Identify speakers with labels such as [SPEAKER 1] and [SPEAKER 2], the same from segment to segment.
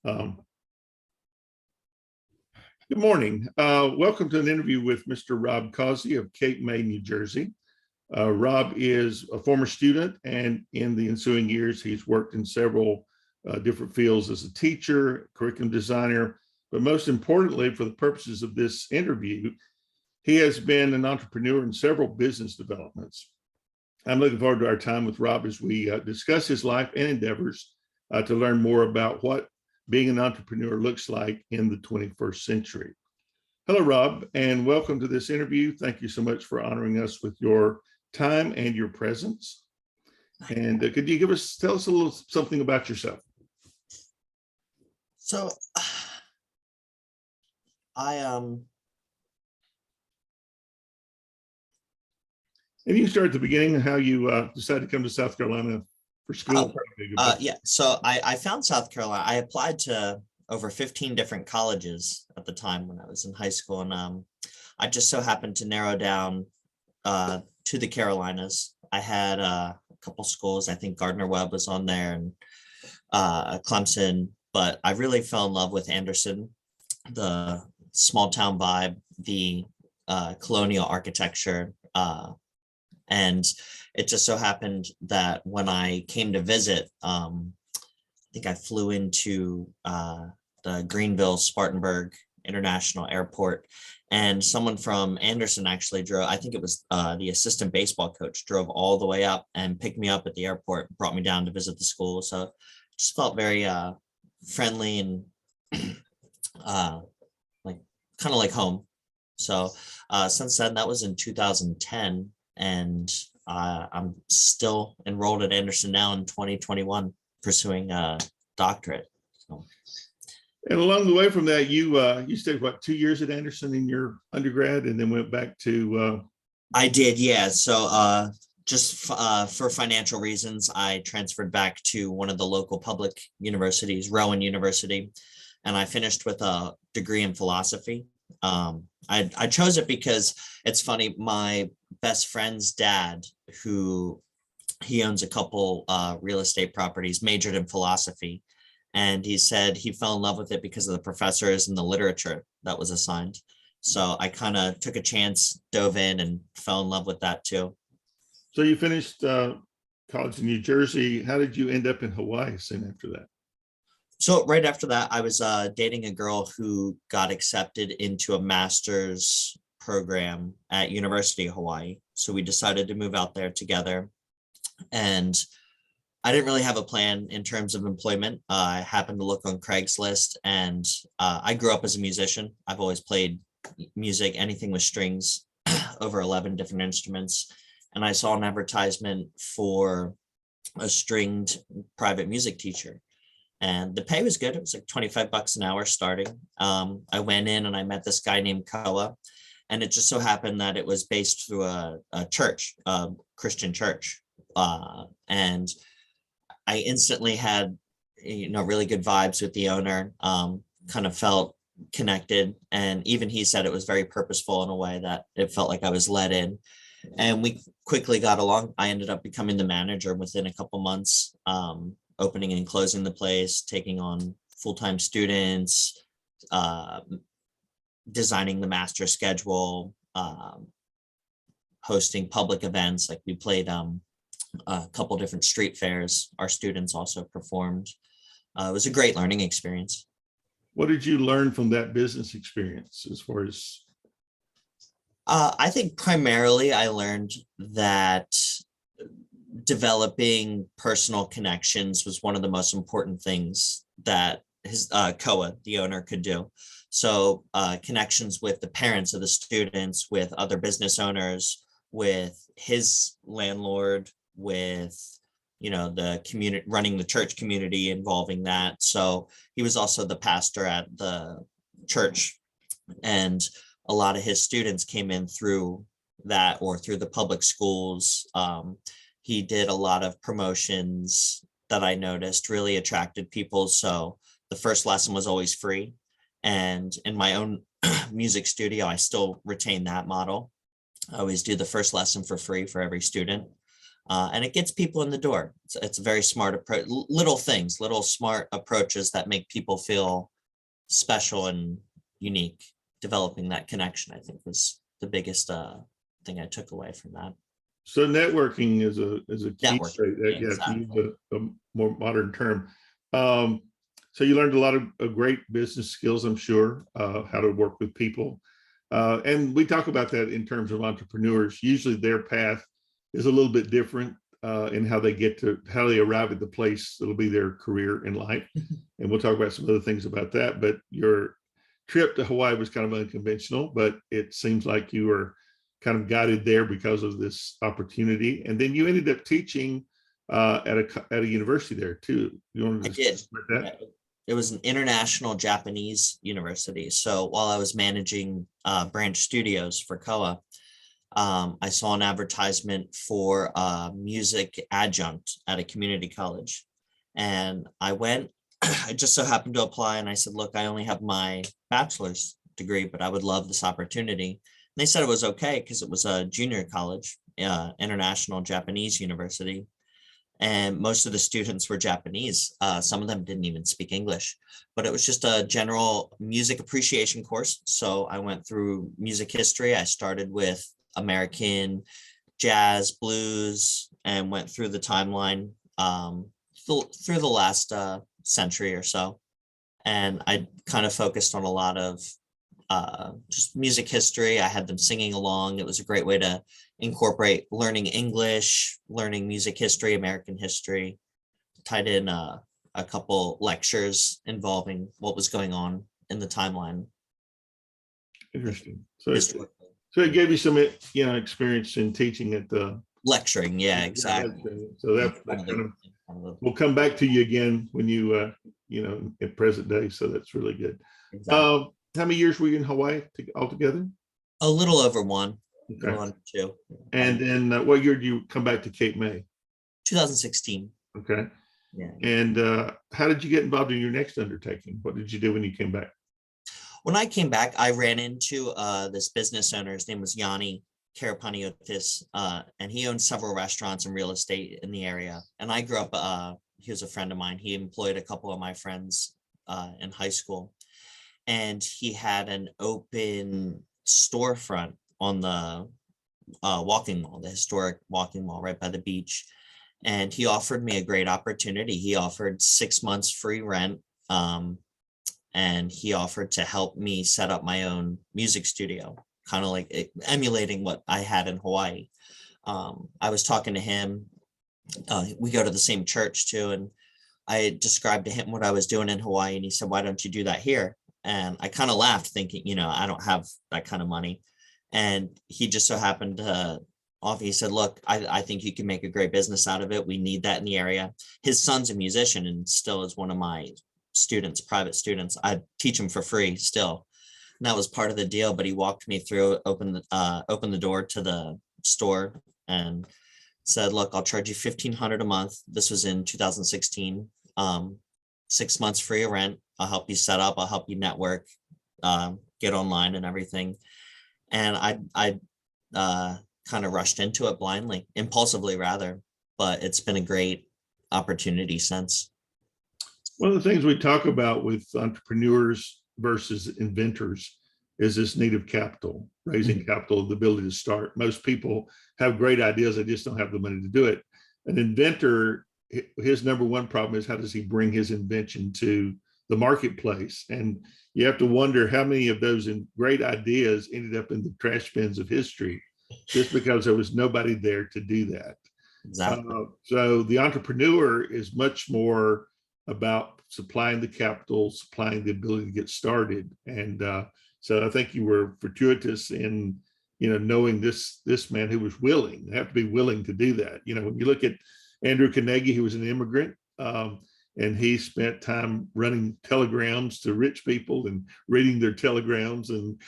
[SPEAKER 1] Um, Good morning. Welcome to an interview with Mr. Rob Causey of Cape May, New Jersey. Rob is a former student, and in the ensuing years, he's worked in several different fields as a teacher, curriculum designer, but most importantly, for the purposes of this interview, he has been an entrepreneur in several business developments. I'm looking forward to our time with Rob as we discuss his life and endeavors to learn more about what being an entrepreneur looks like in the 21st century. Hello, Rob, and welcome to this interview. Thank you so much for honoring us with your time and your presence. And could you tell us a little something about yourself?
[SPEAKER 2] So
[SPEAKER 1] And you can start at the beginning, how you decided to come to South Carolina for school.
[SPEAKER 2] So I found South Carolina. I applied to over 15 different colleges at the time when I was in high school, and I just so happened to narrow down to the Carolinas. I had a couple schools. I think Gardner-Webb was on there, and Clemson, but I really fell in love with Anderson, the small town vibe, the colonial architecture, and it just so happened that when I came to visit, I think I flew into the Greenville Spartanburg International Airport, and someone from Anderson actually drove. I think it was the assistant baseball coach drove all the way up and picked me up at the airport, brought me down to visit the school. So it just felt very friendly and like kind of like home. So since then, that was in 2010, and I'm still enrolled at Anderson now in 2021, pursuing a doctorate. So.
[SPEAKER 1] And along the way from that, you stayed, what, 2 years at Anderson in your undergrad, and then went back to...
[SPEAKER 2] I did, yeah. So just for financial reasons, I transferred back to one of the local public universities, Rowan University, and I finished with a degree in philosophy. I chose it because it's funny, my best friend's dad, he owns a couple real estate properties, majored in philosophy, and he said he fell in love with it because of the professors and the literature that was assigned. So I kind of took a chance, dove in, and fell in love with that too.
[SPEAKER 1] So you finished college in New Jersey. How did you end up in Hawaii soon after that?
[SPEAKER 2] So right after that, I was dating a girl who got accepted into a master's program at University of Hawaii. So we decided to move out there together. And I didn't really have a plan in terms of employment. I happened to look on Craigslist, and I grew up as a musician. I've always played music, anything with strings, over 11 different instruments. And I saw an advertisement for a stringed private music teacher. And the pay was good. It was like $25 an hour starting. I went in and I met this guy named Koa, and it just so happened that it was based through a church, a Christian church. And I instantly had, really good vibes with the owner, kind of felt connected. And even he said it was very purposeful in a way that it felt like I was let in. And we quickly got along. I ended up becoming the manager within a couple months. Opening and closing the place, taking on full-time students, designing the master schedule, hosting public events. Like we played a couple different street fairs. Our students also performed. It was a great learning experience.
[SPEAKER 1] What did you learn from that business experience as far as?
[SPEAKER 2] I think primarily I learned that developing personal connections was one of the most important things that his Koa, the owner, could do. So connections with the parents of the students, with other business owners, with his landlord, with the community, running the church community, involving that. So he was also the pastor at the church, and a lot of his students came in through that or through the public schools. He did a lot of promotions that I noticed really attracted people. So the first lesson was always free. And in my own music studio, I still retain that model. I always do the first lesson for free for every student. and it gets people in the door. It's a very smart approach, little things, little smart approaches that make people feel special and unique. Developing that connection, I think, was the biggest thing I took away from that.
[SPEAKER 1] So networking is a key
[SPEAKER 2] Networking,
[SPEAKER 1] trait.
[SPEAKER 2] yeah,
[SPEAKER 1] Yeah, to use
[SPEAKER 2] exactly.
[SPEAKER 1] a more modern term. So you learned a lot of great business skills, I'm sure, how to work with people. And we talk about that in terms of entrepreneurs. Usually their path is a little bit different in how they arrive at the place that'll be their career in life. And we'll talk about some other things about that. But your trip to Hawaii was kind of unconventional, but it seems like you were kind of guided there because of this opportunity. And then you ended up teaching at a university there too. You want
[SPEAKER 2] I
[SPEAKER 1] to
[SPEAKER 2] did.
[SPEAKER 1] discuss about that?
[SPEAKER 2] It was an international Japanese university. So while I was managing branch studios for Koa, I saw an advertisement for a music adjunct at a community college. And I went, I just so happened to apply, and I said, look, I only have my bachelor's degree, but I would love this opportunity. And they said it was okay because it was a junior college, international Japanese university. And most of the students were Japanese. Some of them didn't even speak English, but it was just a general music appreciation course. So I went through music history. I started with American jazz, blues, and went through the timeline through the last century or so. And I kind of focused on a lot of just music history. I had them singing along. It was a great way to incorporate learning English, learning music history, American history, tied in a couple lectures involving what was going on in the timeline.
[SPEAKER 1] Interesting. So
[SPEAKER 2] Historically.
[SPEAKER 1] so it gave you some experience in teaching at the
[SPEAKER 2] Lecturing, yeah,
[SPEAKER 1] yeah, that's
[SPEAKER 2] exactly.
[SPEAKER 1] so
[SPEAKER 2] In
[SPEAKER 1] that
[SPEAKER 2] front of
[SPEAKER 1] kind
[SPEAKER 2] the,
[SPEAKER 1] of
[SPEAKER 2] in front of
[SPEAKER 1] will come back to you again when you at present day. So that's really good.
[SPEAKER 2] exactly.
[SPEAKER 1] How many years were you in Hawaii altogether?
[SPEAKER 2] A little over one, a
[SPEAKER 1] Okay.
[SPEAKER 2] little under two.
[SPEAKER 1] And then what year did you come back to Cape May?
[SPEAKER 2] 2016.
[SPEAKER 1] Okay.
[SPEAKER 2] Yeah.
[SPEAKER 1] And how did you get involved in your next undertaking? What did you do when you came back?
[SPEAKER 2] When I came back, I ran into this business owner. His name was Yanni Karapaniotis, and he owned several restaurants and real estate in the area. And I grew up, he was a friend of mine. He employed a couple of my friends in high school. And he had an open storefront on the walking mall, the historic walking mall right by the beach. And he offered me a great opportunity. He offered 6 months free rent. And he offered to help me set up my own music studio, kind of like emulating what I had in Hawaii. I was talking to him. We go to the same church too. And I described to him what I was doing in Hawaii. And he said, why don't you do that here? And I kind of laughed thinking, I don't have that kind of money. And he just so happened to offer, he said, look, I think you can make a great business out of it. We need that in the area. His son's a musician and still is one of my students, private students. I teach him for free still. And that was part of the deal, but he walked me through, opened the door to the store and said, look, I'll charge you $1,500 a month. This was in 2016. 6 months free of rent. I'll help you set up. I'll help you network, get online and everything. And I kind of rushed into it blindly, impulsively rather, but it's been a great opportunity since.
[SPEAKER 1] One of the things we talk about with entrepreneurs versus inventors is this need of capital, raising capital, the ability to start. Most people have great ideas, they just don't have the money to do it. An inventor, his number one problem is how does he bring his invention to the marketplace? And you have to wonder how many of those great ideas ended up in the trash bins of history just because there was nobody there to do that.
[SPEAKER 2] Exactly.
[SPEAKER 1] So the entrepreneur is much more about supplying the capital, supplying the ability to get started. And so I think you were fortuitous in, knowing this man who was willing. You have to be willing to do that. When you look at Andrew Carnegie, he was an immigrant, and he spent time running telegrams to rich people and reading their telegrams and,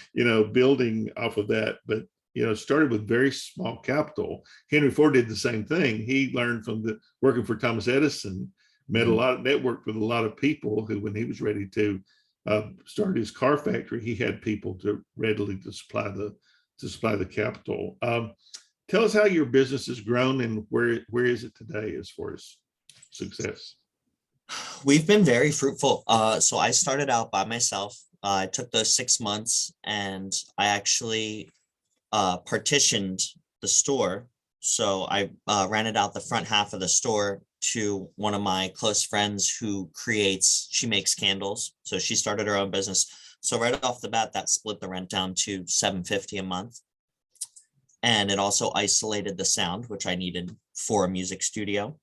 [SPEAKER 1] building off of that. But started with very small capital. Henry Ford did the same thing. He learned from working for Thomas Edison, networked with a lot of people who, when he was ready to start his car factory, he had people to readily to supply the capital. Tell us how your business has grown and where is it today as far as success?
[SPEAKER 2] We've been very fruitful. So I started out by myself. I took those 6 months and I actually partitioned the store. So I rented out the front half of the store to one of my close friends who she makes candles. So she started her own business. So right off the bat, that split the rent down to $750 a month. And it also isolated the sound, which I needed for a music studio.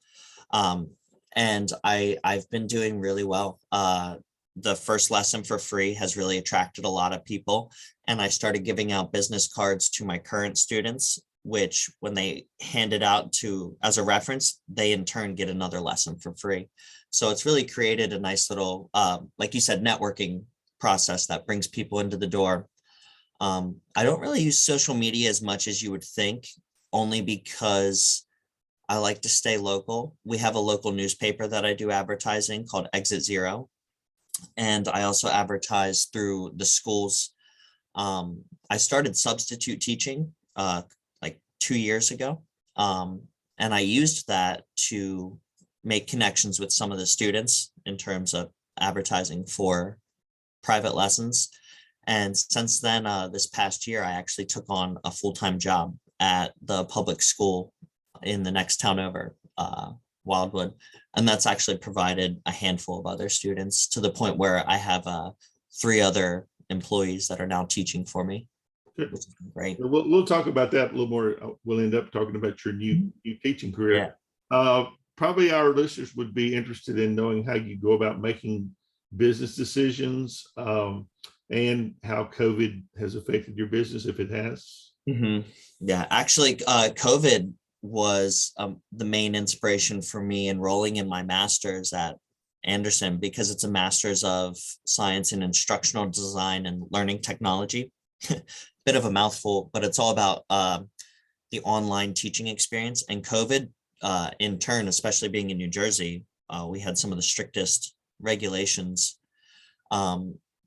[SPEAKER 2] And I've been doing really well. The first lesson for free has really attracted a lot of people. And I started giving out business cards to my current students, which when they hand it out as a reference, they in turn get another lesson for free. So it's really created a nice little, like you said, networking process that brings people into the door. I don't really use social media as much as you would think, only because I like to stay local. We have a local newspaper that I do advertising called Exit Zero. And I also advertise through the schools. I started substitute teaching like 2 years ago. And I used that to make connections with some of the students in terms of advertising for private lessons. And since then, this past year, I actually took on a full-time job at the public school in the next town over, Wildwood. And that's actually provided a handful of other students to the point where I have 3 other employees that are now teaching for me.
[SPEAKER 1] Good.
[SPEAKER 2] Which is great.
[SPEAKER 1] We'll talk about that a little more. We'll end up talking about your new teaching career. Yeah. Probably our listeners would be interested in knowing how you go about making business decisions, and how COVID has affected your business, if it has.
[SPEAKER 2] Mm-hmm. Yeah, actually, COVID was the main inspiration for me enrolling in my master's at Anderson, because it's a master's of science in instructional design and learning technology. Bit of a mouthful, but it's all about the online teaching experience. And COVID, in turn, especially being in New Jersey, we had some of the strictest regulations.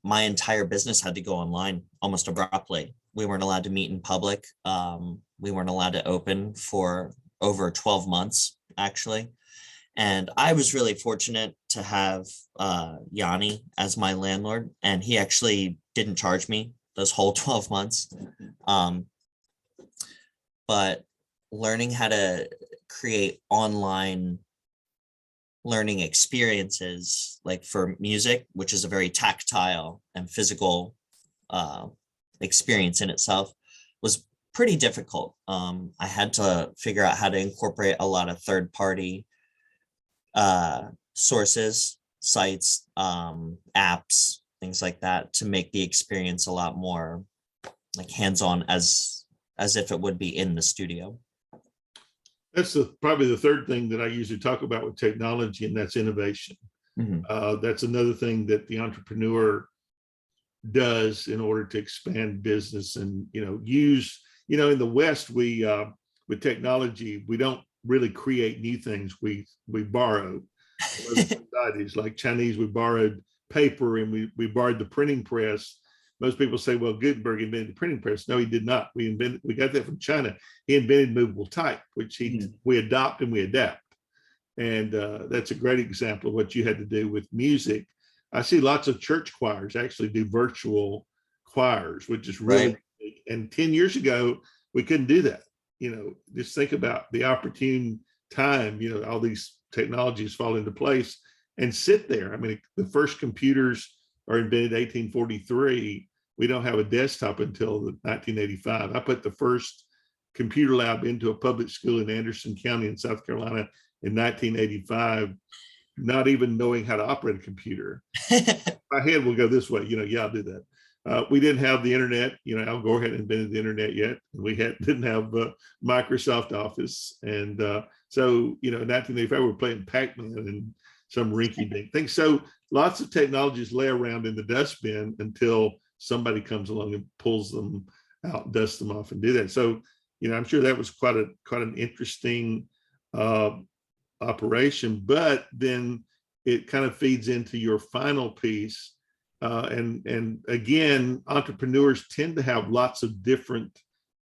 [SPEAKER 2] My entire business had to go online almost abruptly. We weren't allowed to meet in public. We weren't allowed to open for over 12 months, actually. And I was really fortunate to have Yanni as my landlord, and he actually didn't charge me those whole 12 months. But learning how to create online learning experiences, like for music, which is a very tactile and physical experience in itself, was pretty difficult. I had to figure out how to incorporate a lot of third-party sources, sites, apps, things like that, to make the experience a lot more like hands-on, as if it would be in the studio.
[SPEAKER 1] That's probably the third thing that I usually talk about with technology, and that's innovation. Mm-hmm. That's another thing that the entrepreneur does in order to expand business and, use, in the West, we, with technology, we don't really create new things. We borrow. Societies like Chinese, we borrowed paper, and we borrowed the printing press. Most people say, well, Gutenberg invented the printing press. No, he did not. We got that from China. He invented movable type, which we adopt and we adapt. And that's a great example of what you had to do with music. I see lots of church choirs actually do virtual choirs, which is really, right. And 10 years ago, we couldn't do that. Just think about the opportune time, all these technologies fall into place and sit there. I mean, the first computers are invented 1843. We don't have a desktop until 1985. I put the first computer lab into a public school in Anderson County in South Carolina in 1985, not even knowing how to operate a computer. My head will go this way, yeah, I'll do that. We didn't have the internet. Al Gore hadn't invented the internet yet. We didn't have Microsoft Office. And so, in 1985, we were playing Pac-Man and some rinky-dink thing. So lots of technologies lay around in the dustbin until somebody comes along and pulls them out, dusts them off, and do that. So, I'm sure that was quite an interesting operation. But then it kind of feeds into your final piece. And again, entrepreneurs tend to have lots of different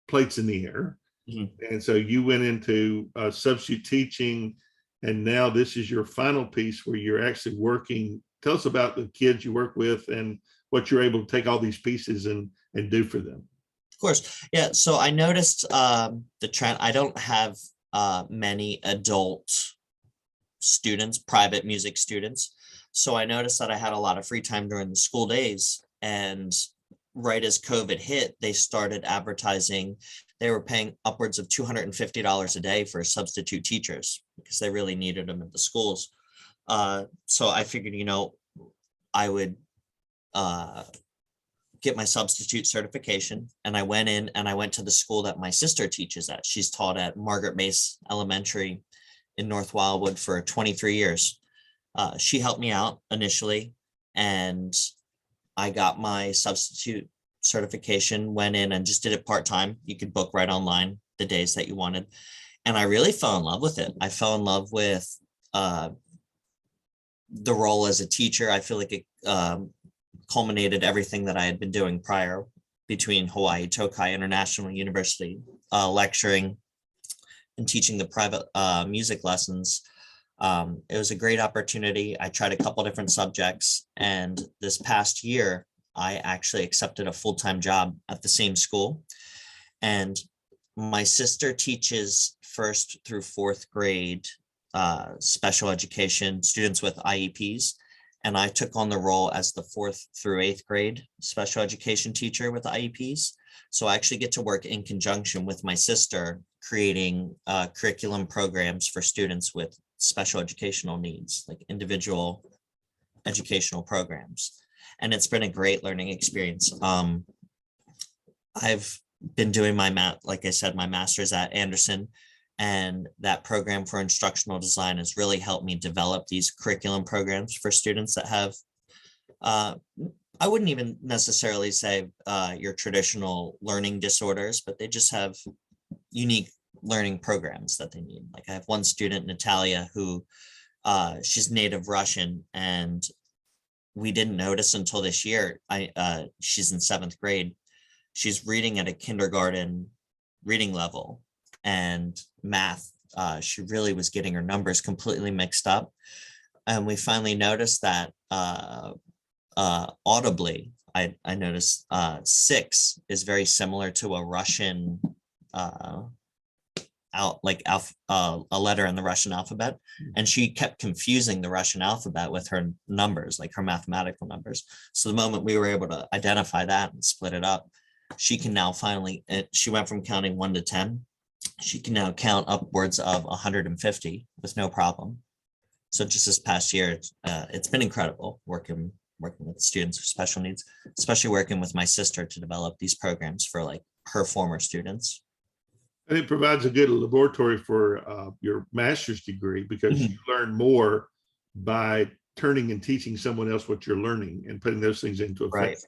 [SPEAKER 1] plates in the air.
[SPEAKER 2] Mhm.
[SPEAKER 1] And so you went into substitute teaching, and now this is your final piece where you're actually working. Tell us about the kids you work with and what you're able to take all these pieces and do for them.
[SPEAKER 2] Of course. Yeah. So I noticed the trend. I don't have many adult students, private music students. So I noticed that I had a lot of free time during the school days. And right as COVID hit, they started advertising. They were paying upwards of $250 a day for substitute teachers because they really needed them at the schools. So I figured, I would get my substitute certification. And I went in and I went to the school that my sister teaches at. She's taught at Margaret Mace Elementary in North Wildwood for 23 years. She helped me out initially, and I got my substitute certification, went in and just did it part-time. You could book right online the days that you wanted. And I really fell in love with it. I fell in love with the role as a teacher. I feel like it culminated everything that I had been doing prior between Hawaii Tokai International University, lecturing and teaching the private music lessons. It was a great opportunity. I tried a couple different subjects, and this past year, I actually accepted a full-time job at the same school. And my sister teaches first through fourth grade special education students with IEPs. And I took on the role as the fourth through eighth grade special education teacher with IEPs. So I actually get to work in conjunction with my sister, creating curriculum programs for students with special educational needs, like individual educational programs. And it's been a great learning experience. I've been doing like I said, my master's at Anderson, and that program for instructional design has really helped me develop these curriculum programs for students that have, I wouldn't even necessarily say your traditional learning disorders, but they just have unique learning programs that they need. Like I have one student, Natalia, who she's native Russian, and we didn't notice until this year. She's in seventh grade. She's reading at a kindergarten reading level, and math. She really was getting her numbers completely mixed up. And we finally noticed that audibly, I noticed 6 is very similar to a Russian a letter in the Russian alphabet, and she kept confusing the Russian alphabet with her numbers, like her mathematical numbers. So the moment we were able to identify that and split it up, she can now finally, she went from counting 1 to 10. She can now count upwards of 150 with no problem. So just this past year, it's been incredible working with students with special needs, especially working with my sister to develop these programs for like her former students.
[SPEAKER 1] And it provides a good laboratory for your master's degree, because
[SPEAKER 2] Mhm.
[SPEAKER 1] you learn more by turning and teaching someone else what you're learning and putting those things into
[SPEAKER 2] Right.
[SPEAKER 1] effect.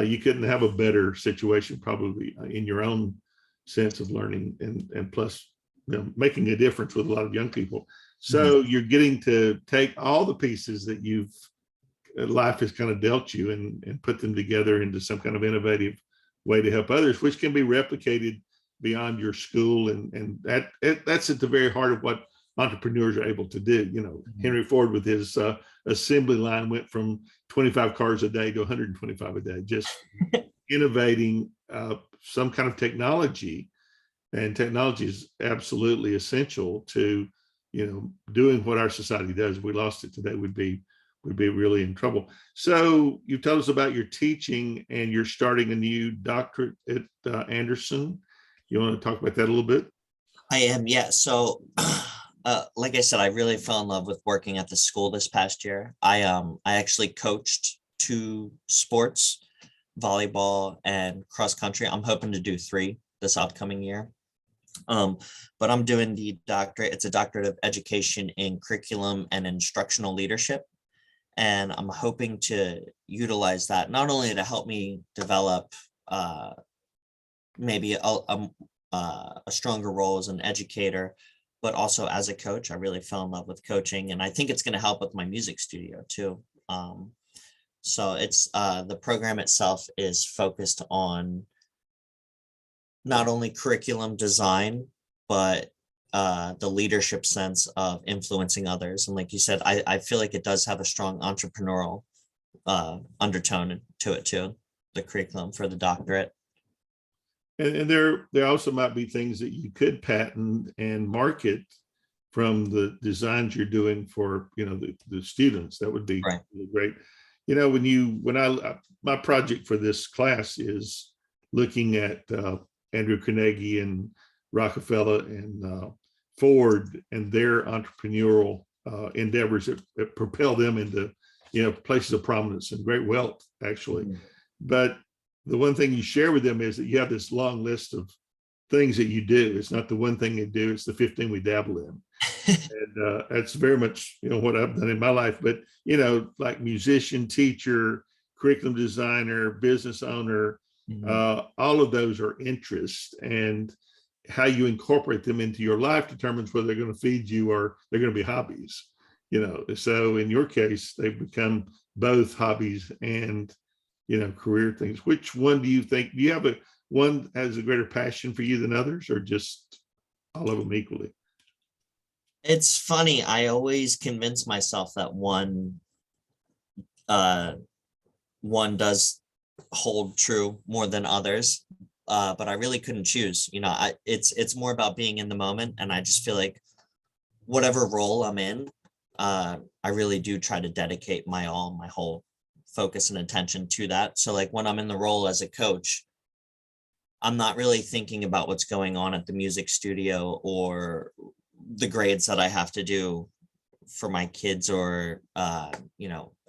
[SPEAKER 1] You couldn't have a better situation probably in your own sense of learning, and plus, making a difference with a lot of young people. So you're getting to take all the pieces that life has kind of dealt you, and put them together into some kind of innovative way to help others, which can be replicated beyond your school. And that's at the very heart of what entrepreneurs are able to do. Henry Ford with his assembly line went from 25 cars a day to 125 a day, just innovating some kind of technology. And technology is absolutely essential to doing what our society does. If we lost it today, we'd be really in trouble. So you told us about your teaching, and you're starting a new doctorate at Anderson. You want to talk about that a little bit?
[SPEAKER 2] I am, yeah. So, like I said, I really fell in love with working at the school this past year. I actually coached 2 sports, volleyball and cross country. I'm hoping to do 3 this upcoming year. But I'm doing the doctorate. It's a doctorate of education in curriculum and instructional leadership. And I'm hoping to utilize that not only to help me develop maybe a stronger role as an educator, but also as a coach. I really fell in love with coaching, and I think it's going to help with my music studio too. So it's the program itself is focused on not only curriculum design, but the leadership sense of influencing others. And like you said, I feel like it does have a strong entrepreneurial undertone to it too, the curriculum for the doctorate.
[SPEAKER 1] And there also might be things that you could patent and market from the designs you're doing for, the students. That would be
[SPEAKER 2] Right.
[SPEAKER 1] really great. My project for this class is looking at Andrew Carnegie and Rockefeller and Ford and their entrepreneurial endeavors that propel them into, places of prominence and great wealth, actually.
[SPEAKER 2] Mhm.
[SPEAKER 1] But the one thing you share with them is that you have this long list of things that you do. It's not the one thing they do, it's the 15 we dabble in. And that's very much, what I've done in my life. But, like musician, teacher, curriculum designer, business owner,
[SPEAKER 2] Mhm.
[SPEAKER 1] all of those are interests. And how you incorporate them into your life determines whether they're going to feed you or they're going to be hobbies. So in your case, they've become both hobbies and, career things. Which one do you think? Do you have one has a greater passion for you than others, or just all of them equally?
[SPEAKER 2] It's funny, I always convince myself that uh one does hold true more than others. But I really couldn't choose. It's more about being in the moment, and I just feel like whatever role I'm in, I really do try to dedicate my all, my whole focus and attention to that. So like when I'm in the role as a coach, I'm not really thinking about what's going on at the music studio or the grades that I have to do for my kids or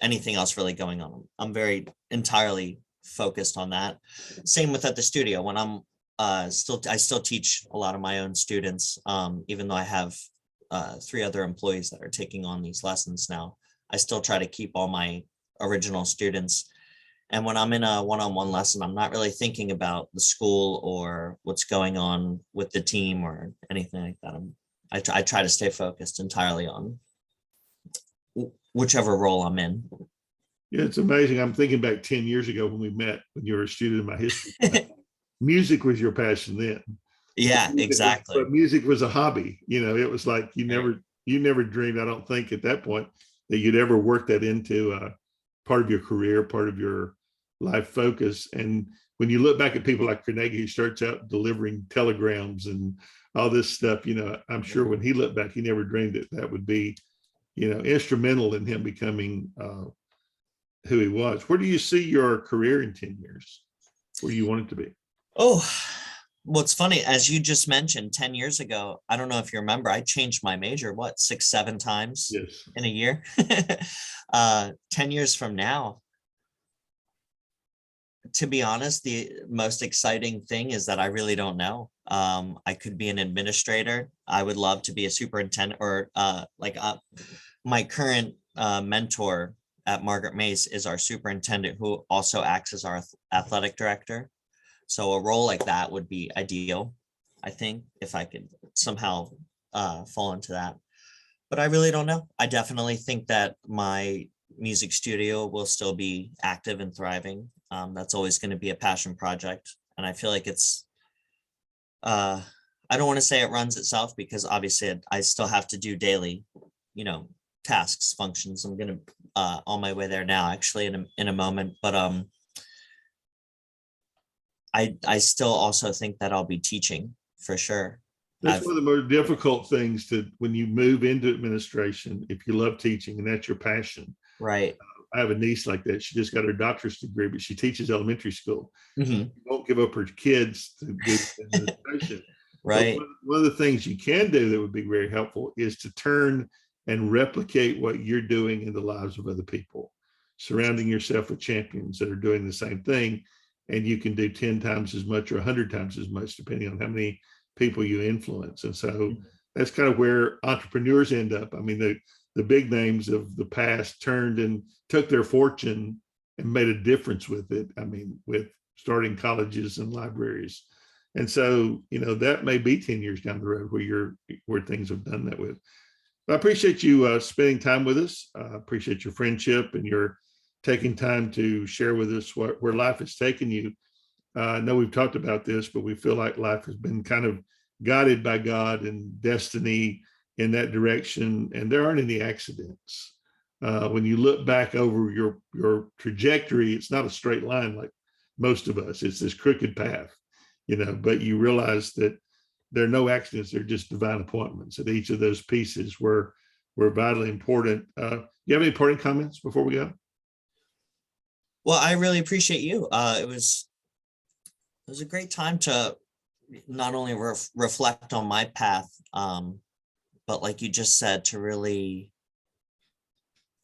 [SPEAKER 2] anything else really going on. I'm very entirely focused on that. Same with at the studio when I'm I still teach a lot of my own students, even though I have 3 other employees that are taking on these lessons now. I still try to keep all my original students. And when I'm in a one-on-one lesson, I'm not really thinking about the school or what's going on with the team or anything like that. I try to stay focused entirely on whichever role I'm in.
[SPEAKER 1] Yeah, it's amazing. I'm thinking back 10 years ago when we met, when you were a student in my history class. Music was your passion then.
[SPEAKER 2] Yeah, exactly.
[SPEAKER 1] But music was a hobby. It was like
[SPEAKER 2] Right.
[SPEAKER 1] you never dreamed, I don't think at that point, that you'd ever work that into part of your career, part of your life focus. And when you look back at people like Carnegie, who starts out delivering telegrams and all this stuff, I'm sure when he looked back, he never dreamed that that would be, instrumental in him becoming who he was. Where do you see your career in 10 years? Where do you want it to be?
[SPEAKER 2] Oh, well, it's funny, as you just mentioned, 10 years ago, I don't know if you remember, I changed my major, what, 6, 7 times
[SPEAKER 1] Yes.
[SPEAKER 2] in a year? 10 years from now, to be honest, the most exciting thing is that I really don't know. I could be an administrator. I would love to be a superintendent or my current mentor at Margaret Mace is our superintendent who also acts as our athletic director. So a role like that would be ideal, I think, if I could somehow fall into that. But I really don't know. I definitely think that my music studio will still be active and thriving. That's always going to be a passion project. And I feel like uh, I don't want to say it runs itself because obviously I still have to do daily, you know, tasks, functions. I'm going to on my way there now, actually, in a moment. But I still also think that I'll be teaching for sure.
[SPEAKER 1] That's
[SPEAKER 2] I've
[SPEAKER 1] one of the more difficult things to when you move into administration, if you love teaching and that's your passion.
[SPEAKER 2] right.
[SPEAKER 1] I have a niece like that. She just got her doctorate degree, but she teaches elementary school. She
[SPEAKER 2] Mhm.
[SPEAKER 1] won't give up her kids to do administration. But
[SPEAKER 2] Right.
[SPEAKER 1] one of the things you can do that would be very helpful is to turn and replicate what you're doing in the lives of other people, surrounding yourself with champions that are doing the same thing. And you can do 10 times as much or 100 times as much, depending on how many people you influence. And so that's kind of where entrepreneurs end up. I mean, the big names of the past turned and took their fortune and made a difference with it. I mean, with starting colleges and libraries. And so, that may be 10 years down the road where things have done that with. But I appreciate you spending time with us. I appreciate your friendship and your taking time to share with us where life has taken you. I know we've talked about this, but we feel like life has been kind of guided by God and destiny in that direction, and there aren't any accidents. When you look back over your trajectory, it's not a straight line like most of us. It's this crooked path, but you realize that there are no accidents. They're just divine appointments. And each of those pieces were vitally important. You have any parting comments before we go?
[SPEAKER 2] Well, I really appreciate you. It was a great time to not only reflect on my path, but like you just said, to really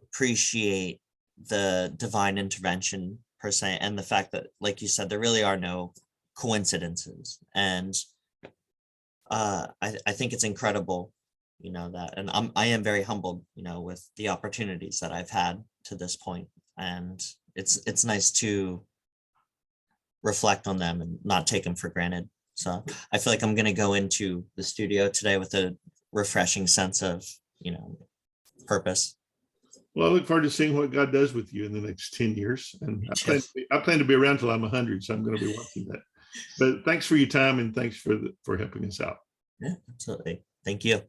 [SPEAKER 2] appreciate the divine intervention per se, and the fact that, like you said, there really are no coincidences. And I think it's incredible, that, and I am very humbled, with the opportunities that I've had to this point. And it's nice to reflect on them and not take them for granted. So I feel like I'm going to go into the studio today with a refreshing sense of, purpose.
[SPEAKER 1] Well, I look forward to seeing what God does with you in the next 10 years. And I plan to be around till I'm 100, so I'm going to be watching that. But thanks for your time, and thanks for helping us out.
[SPEAKER 2] Yeah, absolutely. Thank you.